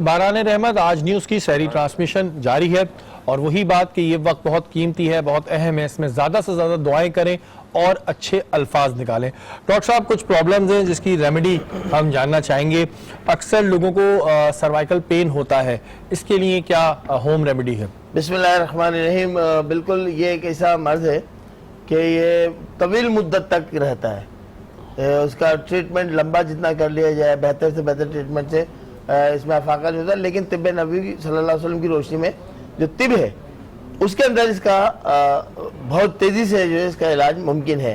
बारान रहमत, आज न्यूज़ की सहरी ट्रांसमिशन जारी है और वही बात कि ये वक्त बहुत कीमती है, बहुत अहम है, इसमें ज़्यादा से ज़्यादा दुआएं करें और अच्छे अल्फाज निकालें। डॉक्टर साहब, कुछ प्रॉब्लम्स हैं जिसकी रेमेडी हम जानना चाहेंगे। अक्सर लोगों को सर्वाइकल पेन होता है, इसके लिए क्या होम रेमेडी है? बिस्मिल्लाहिर्रहमानिर्रहीम। बिल्कुल, ये एक ऐसा मर्ज है कि ये तवील मुद्दत तक रहता है। उसका ट्रीटमेंट लंबा जितना कर लिया जाए, बेहतर से बेहतर ट्रीटमेंट से इसमें अफाका नहीं होता। लेकिन तिब्ब नबी सल्लल्लाहु अलैहि वसल्लम की रोशनी में जो तिब है उसके अंदर इसका बहुत तेज़ी से जो है इसका इलाज मुमकिन है।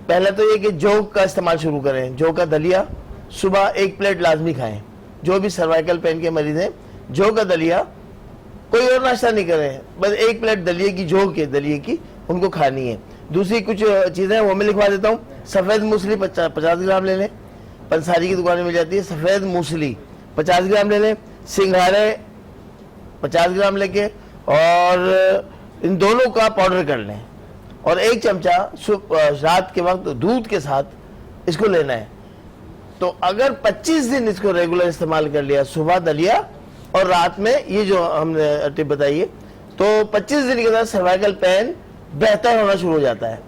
पहले तो ये कि जौ का इस्तेमाल शुरू करें। जौ का दलिया सुबह 1 प्लेट लाजमी खाएं। जो भी सर्वाइकल पेन के मरीज हैं, जौ का दलिया, कोई और नाश्ता नहीं करें, बस 1 प्लेट दलिए की, जौ के दलिए की उनको खानी है। दूसरी कुछ चीज़ें वो मैं लिखवा देता हूँ। सफ़ेद मूसली 50 ग्राम ले लें, पंसारी की दुकान में मिल जाती है। सफ़ेद मूसली 50 ग्राम ले लें, सिंघाड़े 50 ग्राम लेके और इन दोनों का पाउडर कर लें और 1 चमचा रात के वक्त दूध के साथ इसको लेना है। तो अगर 25 दिन इसको रेगुलर इस्तेमाल कर लिया, सुबह दलिया और रात में ये जो हमने टिप बताई है, तो 25 दिन के अंदर सर्वाइकल पेन बेहतर होना शुरू हो जाता है।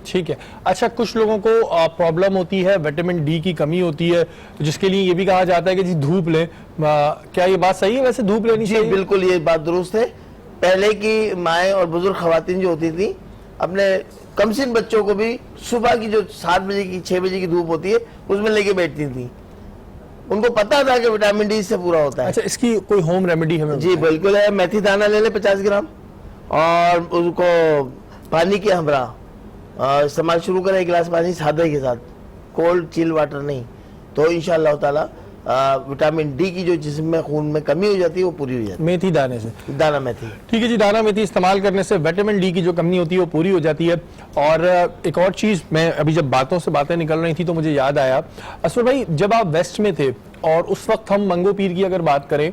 ठीक है। अच्छा, कुछ लोगों को प्रॉब्लम होती है, विटामिन डी की कमी होती है, जिसके लिए ये भी कहा जाता है कि जी धूप लें। क्या ये बात सही है? वैसे धूप लेनी चाहिए? बिल्कुल, ये बात दुरुस्त है। पहले की माएँ और बुजुर्ग खवातीन जो होती थी, अपने कमसिन बच्चों को भी सुबह की जो 7 बजे की 6 बजे की धूप होती है उसमें लेके बैठती थी। उनको पता था कि विटामिन डी इससे पूरा होता है। अच्छा, इसकी कोई होम रेमेडी है? जी बिल्कुल है। मेथी दाना ले ले 50 ग्राम और उसको पानी के हमरा इस्तेमाल शुरू करें। 1 गिलास पानी सादे के साथ, कोल्ड चिल वाटर नहीं, तो इंशाअल्लाह ताला विटामिन डी की जो जिस्म में खून में कमी हो जाती है वो पूरी हो जाती है मेथी दाने से। दाना मेथी, ठीक है जी। दाना मेथी इस्तेमाल करने से विटामिन डी की जो कमी होती है वो पूरी हो जाती है। और एक और चीज़, मैं अभी जब बातों से बातें निकल रही थी तो मुझे याद आया, असफर भाई, जब आप वेस्ट में थे और उस वक्त हम मंगो पीर की अगर बात करें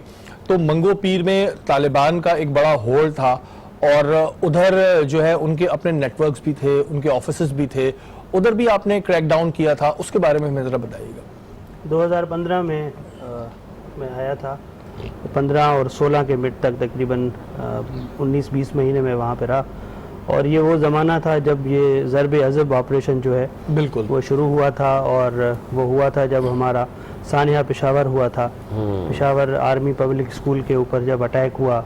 तो मंगो पीर में तालिबान का एक बड़ा होल्ड था और उधर जो है उनके अपने नेटवर्क्स भी थे, उनके ऑफिसेज भी थे, उधर भी आपने क्रैकडाउन किया था, उसके बारे में हमें ज़रा बताइएगा। 2015 में मैं आया था। 15 और 16 के मिड तक तकरीबन 19-20 महीने में वहाँ पे रहा और ये वो ज़माना था जब ये ज़रबे अज़ब ऑपरेशन जो है बिल्कुल वो शुरू हुआ था। और वो हुआ था जब हमारा सानिया पेशावर हुआ था। पेशावर आर्मी पब्लिक स्कूल के ऊपर जब अटैक हुआ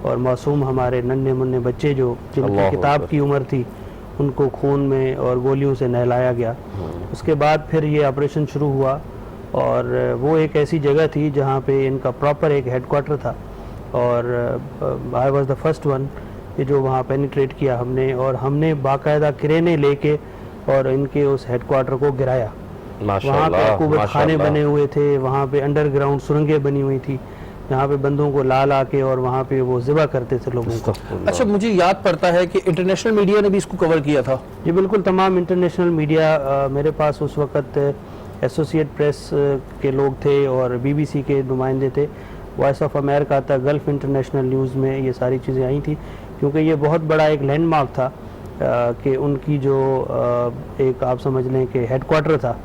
और मासूम हमारे नन्हे मुन्ने बच्चे जो जिनकी किताब की उम्र थी उनको खून में और गोलियों से नहलाया गया। उसके बाद फिर ये ऑपरेशन शुरू हुआ और वो एक ऐसी जगह थी जहाँ पे इनका प्रॉपर एक हेडक्वार्टर था और I was the first one कि जो वहाँ पेनिट्रेट किया हमने और हमने बाकायदा क्रेने लेके और इनके उस हेडक्वार्टर को गिराया। वहाँ पे हुकूमत खाने बने हुए थे, वहाँ पे अंडरग्राउंड सुरंगें बनी हुई थी जहाँ पे बंदों को ला के और वहाँ पे वो ज़िबा करते थे लोगों को। अच्छा, मुझे याद पड़ता है कि इंटरनेशनल मीडिया ने भी इसको कवर किया था। जी बिल्कुल, तमाम इंटरनेशनल मीडिया, मेरे पास उस वक़्त एसोसिएट प्रेस के लोग थे और BBC के नुमाइंदे थे, वॉइस ऑफ अमेरिका तक, गल्फ़ इंटरनेशनल न्यूज़ में ये सारी चीज़ें आई थी क्योंकि ये बहुत बड़ा एक लैंडमार्क था कि उनकी जो एक आप समझ लें कि हेडक्वार्टर था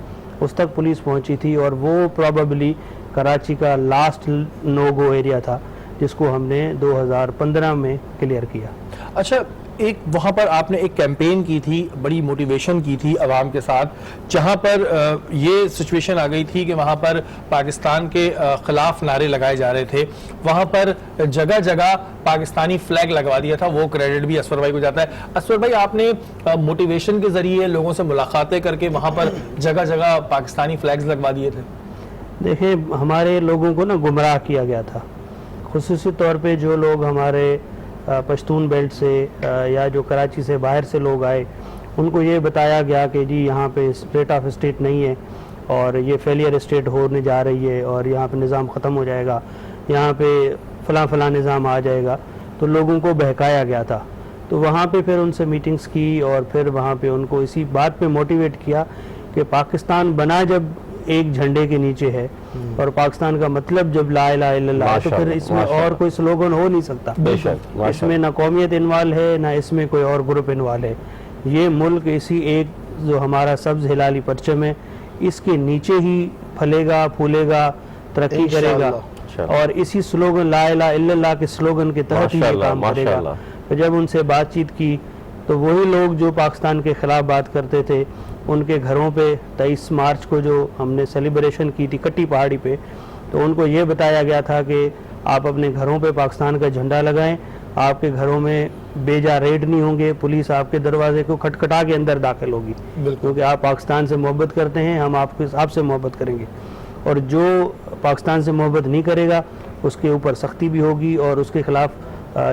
उस तक पुलिस पहुंची थी और वो प्रॉबेबली कराची का लास्ट नो गो एरिया था जिसको हमने 2015 में क्लियर किया। अच्छा, एक वहाँ पर आपने एक कैंपेन की थी, बड़ी मोटिवेशन की थी आवाम के साथ, जहाँ पर ये सिचुएशन आ गई थी कि वहाँ पर पाकिस्तान के ख़िलाफ़ नारे लगाए जा रहे थे, वहाँ पर जगह जगह पाकिस्तानी फ्लैग लगवा दिया था। वो क्रेडिट भी असफर भाई को जाता है। असफर भाई, आपने मोटिवेशन के ज़रिए लोगों से मुलाकातें करके वहाँ पर जगह जगह पाकिस्तानी फ्लैग्स लगवा दिए थे। देखिए, हमारे लोगों को ना गुमराह किया गया था, खुसूसी तौर पे जो लोग हमारे पश्तून बेल्ट से या जो कराची से बाहर से लोग आए उनको ये बताया गया कि जी यहाँ पे स्प्लिट ऑफ स्टेट नहीं है और ये फेलियर स्टेट होने जा रही है और यहाँ पे निज़ाम ख़त्म हो जाएगा, यहाँ पे फ़लाँ निज़ाम आ जाएगा, तो लोगों को बहकाया गया था। तो वहाँ पे फिर उनसे मीटिंग्स की और फिर वहाँ पे उनको इसी बात पे मोटिवेट किया कि पाकिस्तान बना जब एक झंडे के नीचे है और पाकिस्तान का मतलब जब ला इलाहा इल्लल्लाह, तो फिर इसमें और कोई स्लोगन हो नहीं सकता। इसमें ना कौमियत इन्वॉल्व है ना इसमें कोई और ग्रुप इन्वॉल्व है। ये मुल्क इसी एक जो हमारा सब्ज़ हिलाली परचम है इसके नीचे ही फलेगा फूलेगा तरक्की करेगा और इसी स्लोगन ला इलाहा इल्लल्लाह के स्लोगन के तहत ही ये काम करेगा। तो जब उनसे बातचीत की तो वही लोग जो पाकिस्तान के खिलाफ बात करते थे, उनके घरों पे 23 मार्च को जो हमने सेलिब्रेशन की थी कट्टी पहाड़ी पे, तो उनको ये बताया गया था कि आप अपने घरों पे पाकिस्तान का झंडा लगाएं, आपके घरों में बेजा रेड नहीं होंगे, पुलिस आपके दरवाजे को खटखटा के अंदर दाखिल होगी, क्योंकि आप पाकिस्तान से मोहब्बत करते हैं, हम आपसे मोहब्बत करेंगे। और जो पाकिस्तान से मोहब्बत नहीं करेगा उसके ऊपर सख्ती भी होगी और उसके खिलाफ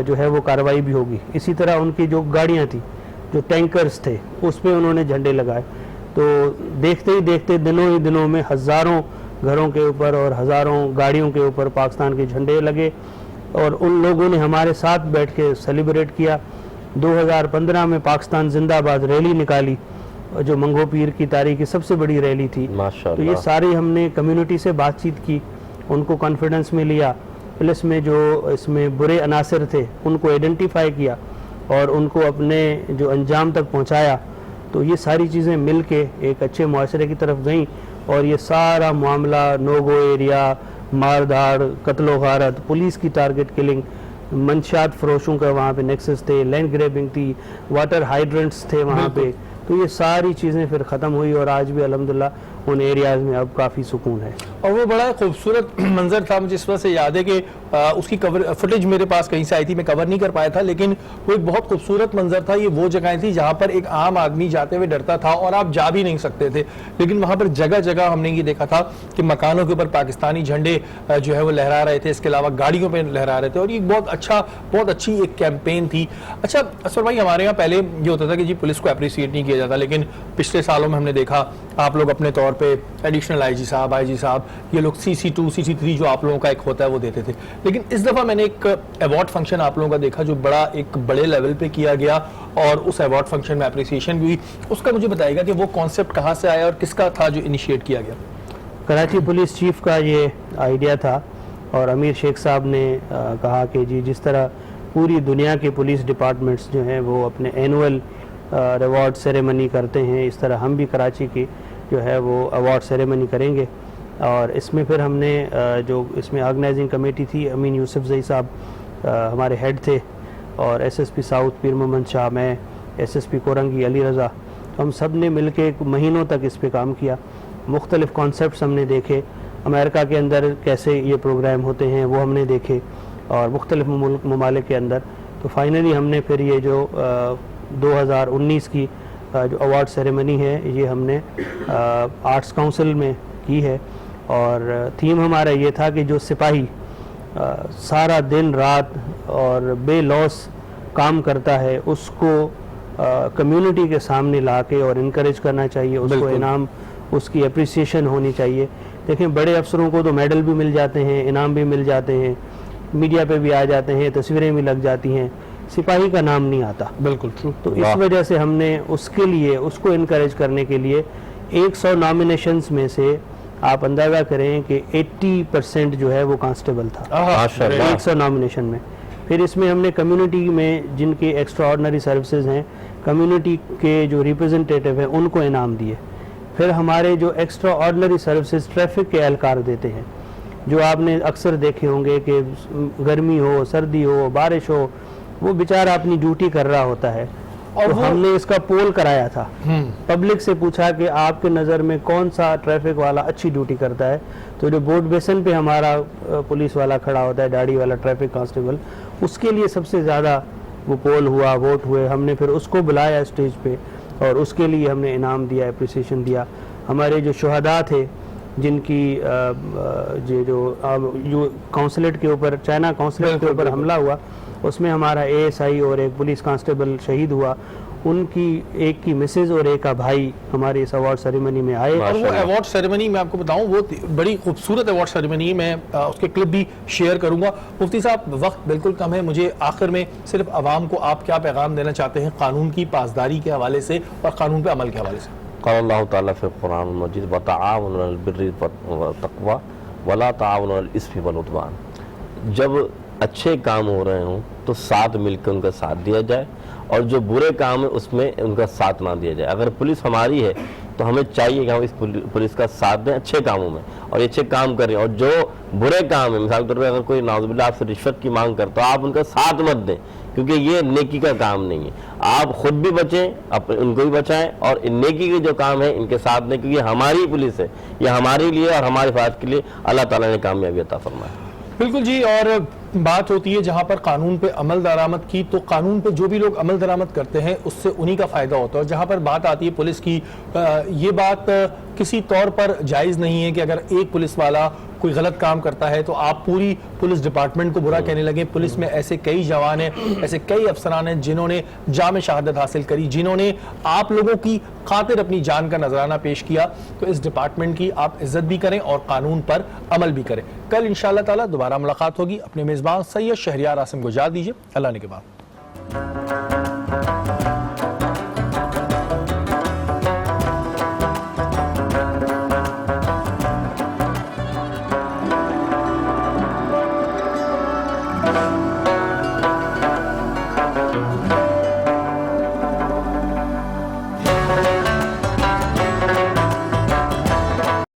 जो है वो कार्रवाई भी होगी। इसी तरह उनकी जो गाड़ियाँ थी, जो टैंकर्स थे, उस पर उन्होंने झंडे लगाए। तो देखते ही देखते दिनों ही दिनों में हज़ारों घरों के ऊपर और हज़ारों गाड़ियों के ऊपर पाकिस्तान के झंडे लगे और उन लोगों ने हमारे साथ बैठ के सेलिब्रेट किया। 2015 में पाकिस्तान जिंदाबाद रैली निकाली, जो मंगो पीर की तारीख की सबसे बड़ी रैली थी। तो ये सारी हमने कम्युनिटी से बातचीत की, उनको कॉन्फिडेंस में लिया, प्लस में जो इसमें बुरे अनासर थे उनको आइडेंटिफाई किया और उनको अपने जो अंजाम तक पहुंचाया। तो ये सारी चीज़ें मिल के एक अच्छे मुआशरे की तरफ गईं और ये सारा मामला नोगो एरिया, मारधाड़, कत्लो गारत, पुलिस की टारगेट किलिंग, मंशियात फरोशों का वहाँ पे नेक्सस थे, लैंड ग्रैबिंग थी, वाटर हाइड्रेंट्स थे वहाँ पे, तो ये सारी चीज़ें फिर ख़त्म हुई और आज भी अल्हम्दुलिल्लाह उन एरियाज़ में अब काफ़ी सुकून है। और वो बड़ा खूबसूरत मंजर था, मुझे इस वजह से याद है कि उसकी कवर फुटेज मेरे पास कहीं से आई थी, मैं कवर नहीं कर पाया था, लेकिन वो एक बहुत खूबसूरत मंजर था। ये वो जगह थी जहाँ पर एक आम आदमी जाते हुए डरता था और आप जा भी नहीं सकते थे, लेकिन वहाँ पर जगह जगह हमने ये देखा था कि मकानों के ऊपर पाकिस्तानी झंडे जो है वो लहरा रहे थे, इसके अलावा गाड़ियों पर लहरा रहे थे और ये बहुत अच्छी एक कैंपेन थी। अच्छा असफर भाई, हमारे यहाँ पहले ये होता था कि जी पुलिस को अप्रिसिएट नहीं किया जाता, लेकिन पिछले सालों में हमने देखा आप लोग अपने तौर पे एडिशनल आईजी साहब, ये लोग CC2 CC3 जो आप लोगों का एक होता है वो देते थे। लेकिन इस दफ़ा मैंने एक अवार्ड फंक्शन आप लोगों का देखा जो एक बड़े लेवल पे किया गया और उस अवार्ड फंक्शन में अप्रिसिएशन भी हुई। उसका मुझे बताइएगा कि वो कॉन्सेप्ट कहाँ से आया और किसका था जो इनिशिएट किया गया? कराची पुलिस चीफ का ये आइडिया था और अमीर शेख साहब ने कहा कि जी जिस तरह पूरी दुनिया के पुलिस डिपार्टमेंट्स जो हैं वो अपने एनुअल रिवॉर्ड सेरेमनी करते हैं, इस तरह हम भी कराची की जो है वो अवार्ड सेरेमनी करेंगे। और इसमें फिर हमने जो इसमें ऑर्गेनाइजिंग कमेटी थी, अमीन यूसुफ जई साहब हमारे हेड थे और SSP साउथ पीर मोहम्मद शाह, मैं SSP कोरंगी अली रज़ा, तो हम सब ने मिल के महीनों तक इस पे काम किया। मुख्तलिफ़ कॉन्सेप्ट्स हमने देखे, अमेरिका के अंदर कैसे ये प्रोग्राम होते हैं वो हमने देखे और मुख्तलिफ़ ममालिक के अंदर। तो फाइनली हमने फिर ये जो 2019 की जो अवार्ड सेरेमनी है ये हमने आर्ट्स काउंसिल में की है और थीम हमारा ये था कि जो सिपाही सारा दिन रात और बेलॉस काम करता है उसको कम्युनिटी के सामने ला के और इनकरेज करना चाहिए, उसको इनाम, उसकी अप्रिसिएशन होनी चाहिए। देखें बड़े अफसरों को तो मेडल भी मिल जाते हैं, इनाम भी मिल जाते हैं, मीडिया पे भी आ जाते हैं, तस्वीरें भी लग जाती हैं, सिपाही का नाम नहीं आता। बिल्कुल ट्रू। तो इस वजह से हमने उसके लिए, उसको इनकरेज करने के लिए 100 नॉमिनेशंस में से आप अंदाज़ा करें कि 80% जो है वो कांस्टेबल था 100 नॉमिनेशन में। फिर इसमें हमने कम्युनिटी में जिनके एक्स्ट्रा ऑर्डनरी सर्विसेज हैं, कम्युनिटी के जो रिप्रेजेंटेटिव हैं उनको इनाम दिए। फिर हमारे जो एक्स्ट्रा ऑर्डनरी सर्विसेज ट्रैफिक के एहलकार देते हैं, जो आपने अक्सर देखे होंगे कि गर्मी हो, सर्दी हो, बारिश हो, वो बेचारा अपनी ड्यूटी कर रहा होता है। और तो हमने इसका पोल कराया था, पब्लिक से पूछा कि आपके नज़र में कौन सा ट्रैफिक वाला अच्छी ड्यूटी करता है। तो जो बोट बेसन पे हमारा पुलिस वाला खड़ा होता है, दाढ़ी वाला ट्रैफिक कांस्टेबल, उसके लिए सबसे ज़्यादा वो पोल हुआ, वोट हुए। हमने फिर उसको बुलाया स्टेज पे और उसके लिए हमने इनाम दिया, अप्रिसिएशन दिया। हमारे जो शुहदा थे जिनकी जो काउंसलेट के ऊपर, चाइना काउंसलेट के ऊपर हमला हुआ, उसमें हमारा ASI और एक पुलिस कांस्टेबल शहीद हुआ, उनकी एक की मिसेज और एक का भाई हमारे इस अवार्ड सेरेमनी में आए। और वो अवार्ड सेरेमनी मैं आपको बताऊं, वो बड़ी खूबसूरत अवार्ड सेरेमनी, मैं उसके क्लिप भी शेयर करूंगा। मुफ्ती साहब वक्त बिल्कुल कम है, मुझे आखिर में सिर्फ आवाम को आप क्या पैगाम देना चाहते हैं कानून की पासदारी के हवाले से और कानून पे अमल के हवाले से? क़ाल ताला फ़ी क़ुरान मजीद व तआवनु अलल बिर्रि व तक़वा वला तआवनु अलल इस्मि वल उद्वान। जब अच्छे काम हो रहे हों तो साथ मिलकर उनका साथ दिया जाए और जो बुरे काम है उसमें उनका साथ ना दिया जाए। अगर पुलिस हमारी है तो हमें चाहिए कि हम इस पुलिस का साथ दें अच्छे कामों में, और ये अच्छे काम करें। और जो बुरे काम है, मिसाल के तौर पर अगर कोई नाउजुबिल्लाह आपसे रिश्वत की मांग करता है, आप उनका साथ मत दें, क्योंकि ये नेकी का काम नहीं है। आप खुद भी बचें, उनको भी बचाएं, और इन नेकी के जो काम है इनके साथ दें, क्योंकि हमारी पुलिस है, ये हमारे लिए और हमारे हिफाजत के लिए अल्लाह ताला ने कामयाबी अता फरमाया। बिल्कुल जी। और बात होती है जहां पर कानून पे अमल दरामद की, तो कानून पे जो भी लोग अमल दरामद करते हैं उससे उन्हीं का फायदा होता है। और जहां पर बात आती है पुलिस की, ये बात किसी तौर पर जायज़ नहीं है कि अगर एक पुलिस वाला कोई गलत काम करता है तो आप पूरी पुलिस डिपार्टमेंट को बुरा कहने लगे। पुलिस में ऐसे कई जवान हैं, ऐसे कई अफसरान हैं जिन्होंने जाम शहादत हासिल करी, जिन्होंने आप लोगों की खातिर अपनी जान का नजराना पेश किया। तो इस डिपार्टमेंट की आप इज्जत भी करें और कानून पर अमल भी करें। कल इंशाअल्लाह ताला दोबारा मुलाकात होगी। अपने मेजबान सैयद शहरियार आसिम को इजाज़त दीजिए। अल्लाह ने के बाद।